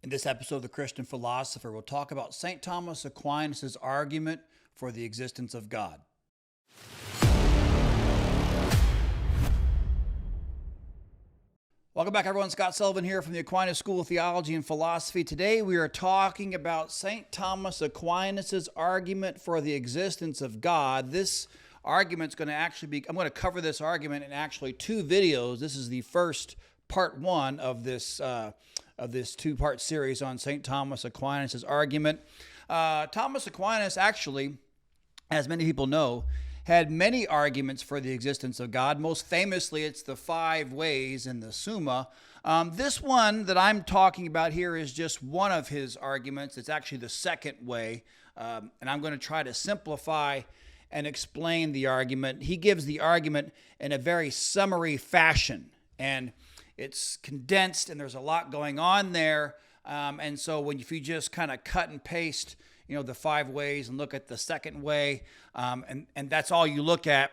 In this episode of The Christian Philosopher, we'll talk about St. Thomas Aquinas' argument for the existence of God. Welcome back, everyone. Scott Sullivan here from the Aquinas School of Theology and Philosophy. Today we are talking about St. Thomas Aquinas' argument for the existence of God. This argument's going to I'm going to cover this argument in actually two videos. This is the first part one of this two-part series on St. Thomas Aquinas' argument. Thomas Aquinas actually, as many people know, had many arguments for the existence of God. Most famously, it's the 5 ways in the Summa. This one that I'm talking about here is just one of his arguments. It's actually the second way, and I'm going to try to simplify and explain the argument. He gives the argument in a very summary fashion, and it's condensed, and there's a lot going on there. And so if you just kind of cut and paste, the 5 ways and look at the second way, and that's all you look at,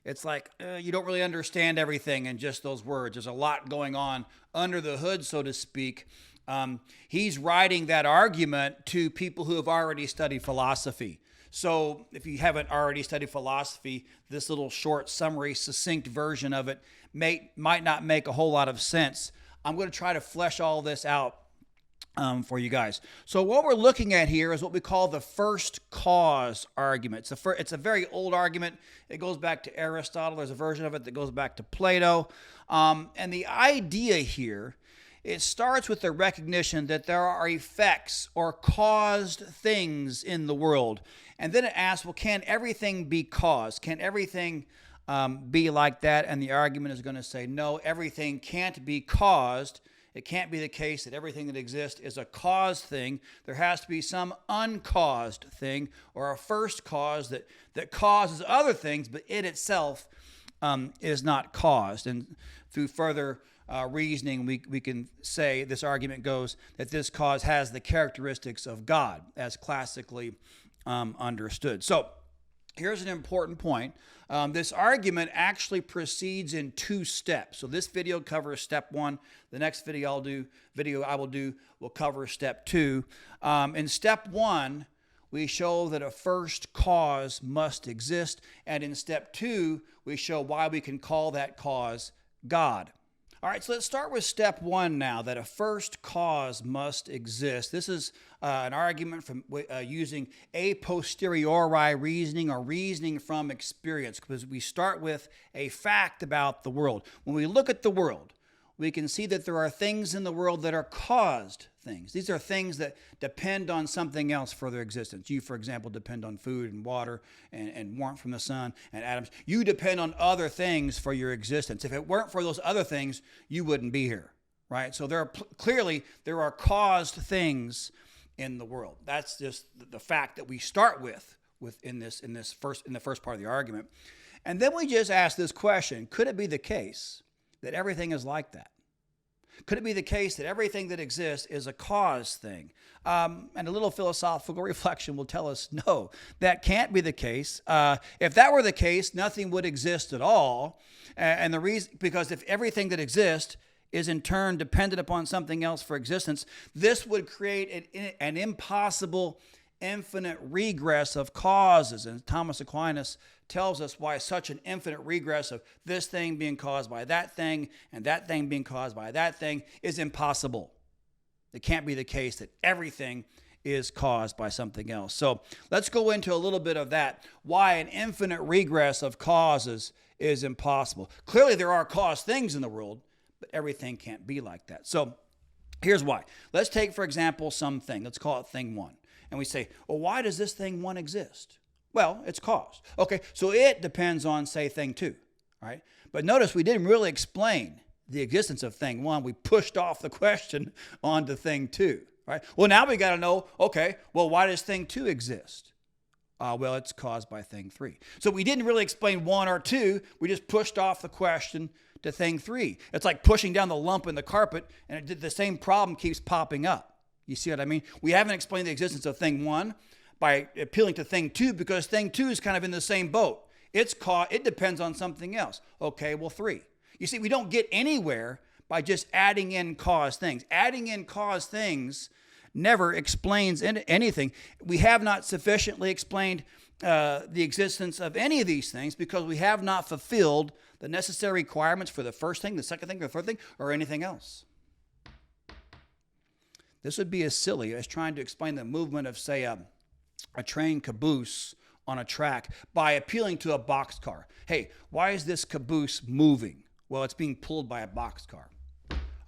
it's like you don't really understand everything in just those words. There's a lot going on under the hood, so to speak. He's writing that argument to people who have already studied philosophy. So if you haven't already studied philosophy, this little short summary, succinct version of it might not make a whole lot of sense. I'm going to try to flesh all this out for you guys. So what we're looking at here is what we call the first cause argument. It's a very old argument. It goes back to Aristotle. There's a version of it that goes back to Plato. And the idea here, it starts with the recognition that there are effects or caused things in the world. And then it asks, well, can everything be caused? Can everything be like that? And the argument is going to say, no, everything can't be caused. It can't be the case that everything that exists is a caused thing. There has to be some uncaused thing or a first cause that causes other things, but it itself is not caused. And through further reasoning, we can say, this argument goes, that this cause has the characteristics of God as classically understood. So here's an important point. This argument actually proceeds in 2 steps. So this video covers step 1. The next video I will do will cover step 2. In step 1, we show that a first cause must exist. And in step 2, we show why we can call that cause God. All right, so let's start with step 1 now, that a first cause must exist. This is an argument from using a posteriori reasoning or reasoning from experience, because we start with a fact about the world. When we look at the world, we can see that there are things in the world that are caused things. These are things that depend on something else for their existence. You, for example, depend on food and water and warmth from the sun and atoms. You depend on other things for your existence. If it weren't for those other things, you wouldn't be here, right? So there are caused things in the world. That's just the fact that we start with in the first part of the argument. And then we just ask this question: could it be the case that everything is like that? Could it be the case that everything that exists is a cause thing? And a little philosophical reflection will tell us, no, that can't be the case. If that were the case, nothing would exist at all. And the reason, because if everything that exists is in turn dependent upon something else for existence, this would create an impossible infinite regress of causes. And Thomas Aquinas tells us why such an infinite regress of this thing being caused by that thing and that thing being caused by that thing is impossible. It can't be the case that everything is caused by something else. So let's go into a little bit of that, why an infinite regress of causes is impossible. Clearly there are caused things in the world, but everything can't be like that. So here's why. Let's take, for example, something. Let's call it thing 1. And we say, well, why does this thing 1 exist? Well, it's caused. Okay, so it depends on, say, thing 2, right? But notice we didn't really explain the existence of thing 1. We pushed off the question onto thing 2, right? Well, now we got to know, okay, well, why does thing 2 exist? Well, it's caused by thing 3. So we didn't really explain 1 or 2. We just pushed off the question to thing 3. It's like pushing down the lump in the carpet, and the same problem keeps popping up. You see what I mean? We haven't explained the existence of thing 1 by appealing to thing 2, because thing 2 is kind of in the same boat. It depends on something else. Okay, well, 3. You see, we don't get anywhere by just adding in caused things. Adding in caused things never explains anything. We have not sufficiently explained the existence of any of these things because we have not fulfilled the necessary requirements for the first thing, the second thing, the third thing, or anything else. This would be as silly as trying to explain the movement of, say, a train caboose on a track by appealing to a boxcar. Hey, why is this caboose moving? Well, it's being pulled by a boxcar.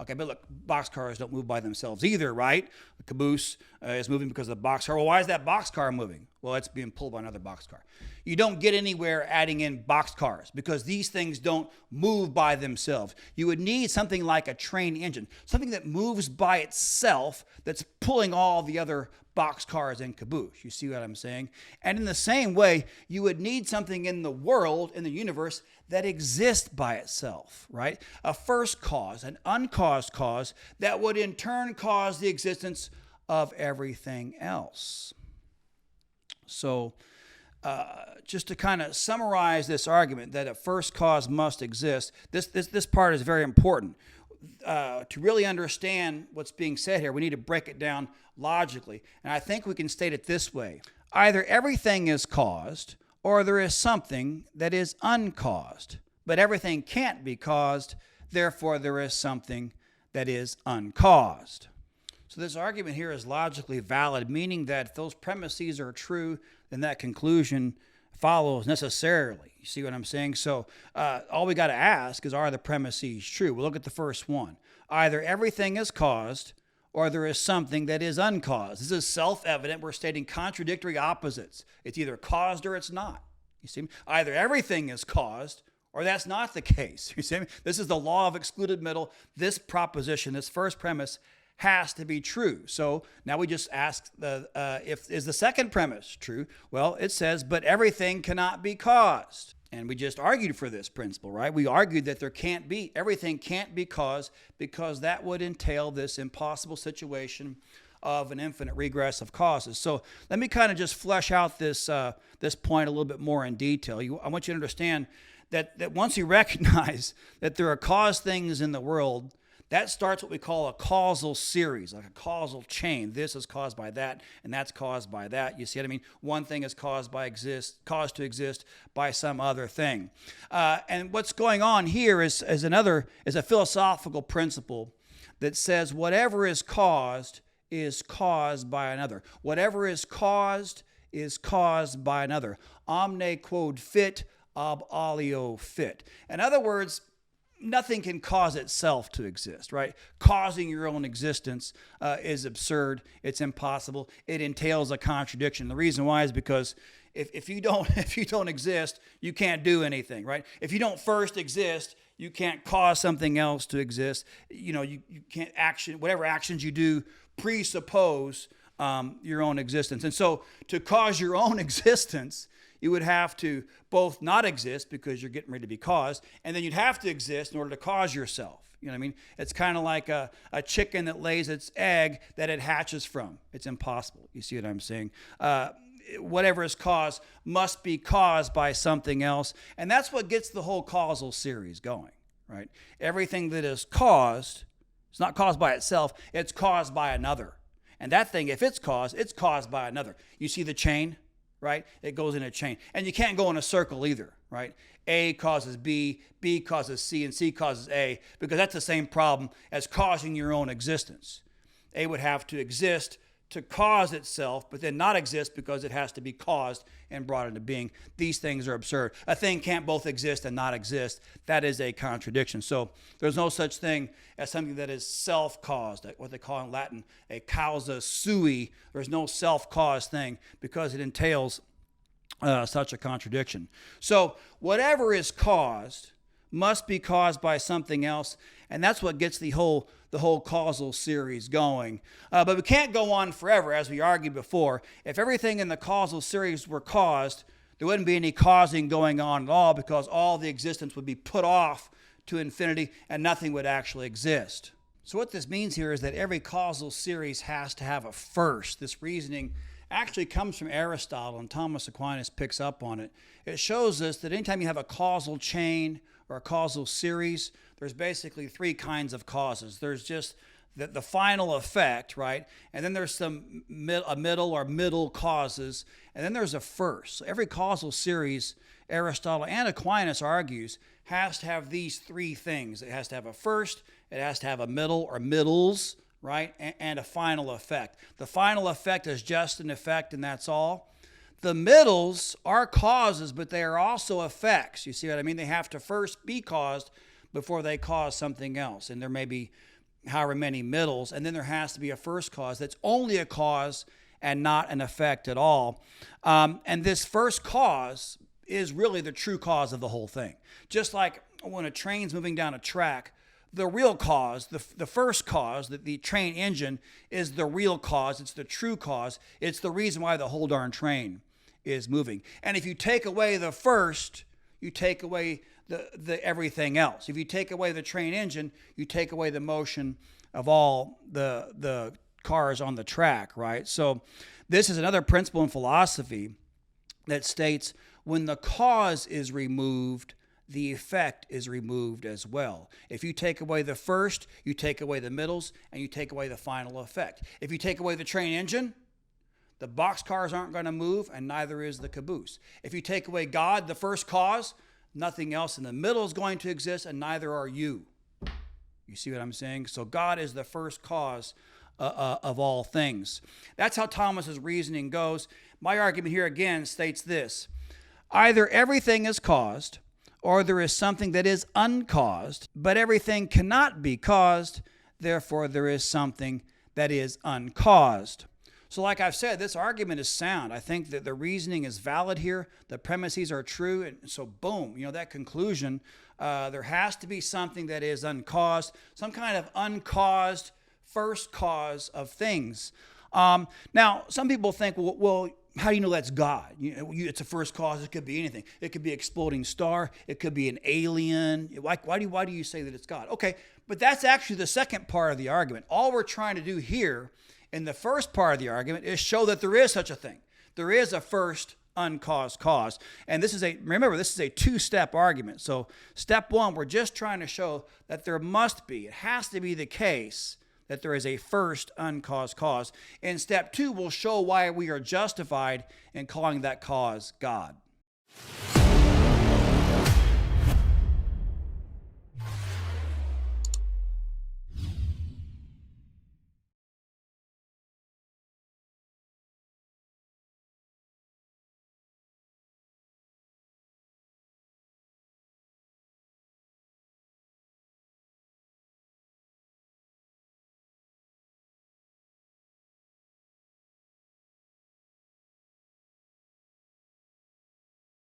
Okay, but look, boxcars don't move by themselves either, right? The caboose is moving because of the boxcar. Well, why is that boxcar moving? Well, it's being pulled by another boxcar. You don't get anywhere adding in boxcars because these things don't move by themselves. You would need something like a train engine, something that moves by itself that's pulling all the other boxcars and caboose. You see what I'm saying? And in the same way, you would need something in the world, in the universe, that exists by itself, right? A first cause, an uncaused cause that would in turn cause the existence of everything else. So just to kind of summarize this argument that a first cause must exist, this part is very important. To really understand what's being said here, we need to break it down logically. And I think we can state it this way. Either everything is caused or there is something that is uncaused. But everything can't be caused, therefore there is something that is uncaused. So this argument here is logically valid, meaning that if those premises are true, then that conclusion follows necessarily. You see what I'm saying? So all we got to ask is, are the premises true? We'll look at the first one. Either everything is caused or there is something that is uncaused. This is self-evident. We're stating contradictory opposites. It's either caused or it's not. You see? Either everything is caused or that's not the case. You see? This is the law of excluded middle. This proposition, this first premise, has to be true. So now we just ask, is the second premise true? Well, it says, but everything cannot be caused. And we just argued for this principle, right? We argued that everything can't be caused because that would entail this impossible situation of an infinite regress of causes. So let me kind of just flesh out this point a little bit more in detail. I want you to understand that once you recognize that there are caused things in the world, that starts what we call a causal series, like a causal chain. This is caused by that, and that's caused by that. You see what I mean? One thing is caused to exist by some other thing. And what's going on here is a philosophical principle that says whatever is caused by another. Whatever is caused by another. Omne quod fit, ab alio fit. In other words, nothing can cause itself to exist, right? Causing your own existence is absurd. It's impossible. It entails a contradiction. The reason why is because if you don't exist, you can't do anything, right? If you don't first exist, you can't cause something else to exist. You can't whatever actions you do presuppose your own existence. And so to cause your own existence, you would have to both not exist because you're getting ready to be caused, and then you'd have to exist in order to cause yourself. You know what I mean? It's kind of like a chicken that lays its egg that it hatches from. It's impossible. You see what I'm saying? Whatever is caused must be caused by something else, and that's what gets the whole causal series going, right? Everything that is caused, it's not caused by itself, it's caused by another. And that thing, if it's caused by another. You see the chain? Right? It goes in a chain. And you can't go in a circle either, right? A causes B, B causes C, and C causes A, because that's the same problem as causing your own existence. A would have to exist to cause itself, but then not exist because it has to be caused and brought into being. These things are absurd. A thing can't both exist and not exist. That is a contradiction. So there's no such thing as something that is self-caused, what they call in Latin a causa sui. There's no self-caused thing because it entails such a contradiction. So whatever is caused must be caused by something else, and that's what gets the whole causal series going. But we can't go on forever, as we argued before. If everything in the causal series were caused, there wouldn't be any causing going on at all, because all the existence would be put off to infinity and nothing would actually exist. So what this means here is that every causal series has to have a first. This reasoning actually comes from Aristotle, and Thomas Aquinas picks up on it. It shows us that anytime you have a causal chain or a causal series, there's basically three kinds of causes. There's just the final effect, right? And then there's some middle causes, and then there's a first. So every causal series, Aristotle and Aquinas argues, has to have these three things. It has to have a first, it has to have a middle or middles, right? And a final effect. The final effect is just an effect, and that's all. The middles are causes, but they are also effects. You see what I mean? They have to first be caused before they cause something else. And there may be however many middles, and then there has to be a first cause that's only a cause and not an effect at all. And this first cause is really the true cause of the whole thing. Just like when a train's moving down a track, the real cause, the first cause, the train engine, is the real cause. It's the true cause. It's the reason why the whole darn train is moving. And if you take away the first, you take away the everything else. If you take away the train engine, you take away the motion of all the cars on the track, right? So this is another principle in philosophy that states when the cause is removed, the effect is removed as well. If you take away the first, you take away the middles, and you take away the final effect. If you take away the train engine, the boxcars aren't going to move, and neither is the caboose. If you take away God, the first cause, nothing else in the middle is going to exist, and neither are you. You see what I'm saying? So God is the first cause of all things. That's how Thomas's reasoning goes. My argument here again states this: either everything is caused, or there is something that is uncaused, but everything cannot be caused, therefore there is something that is uncaused. So like I've said, this argument is sound. I think that the reasoning is valid here. The premises are true. And so boom, that conclusion, there has to be something that is uncaused, some kind of uncaused first cause of things. Now, some people think, well, how do you know that's God? It's a first cause. It could be anything. It could be an exploding star. It could be an alien. Why do you say that it's God? Okay, but that's actually the second part of the argument. All we're trying to do here in the first part of the argument is show that there is such a thing. There is a first uncaused cause. And this is a two-step argument. So step one, we're just trying to show that there must be, it has to be the case that there is a first uncaused cause. In step two, we'll show why we are justified in calling that cause God.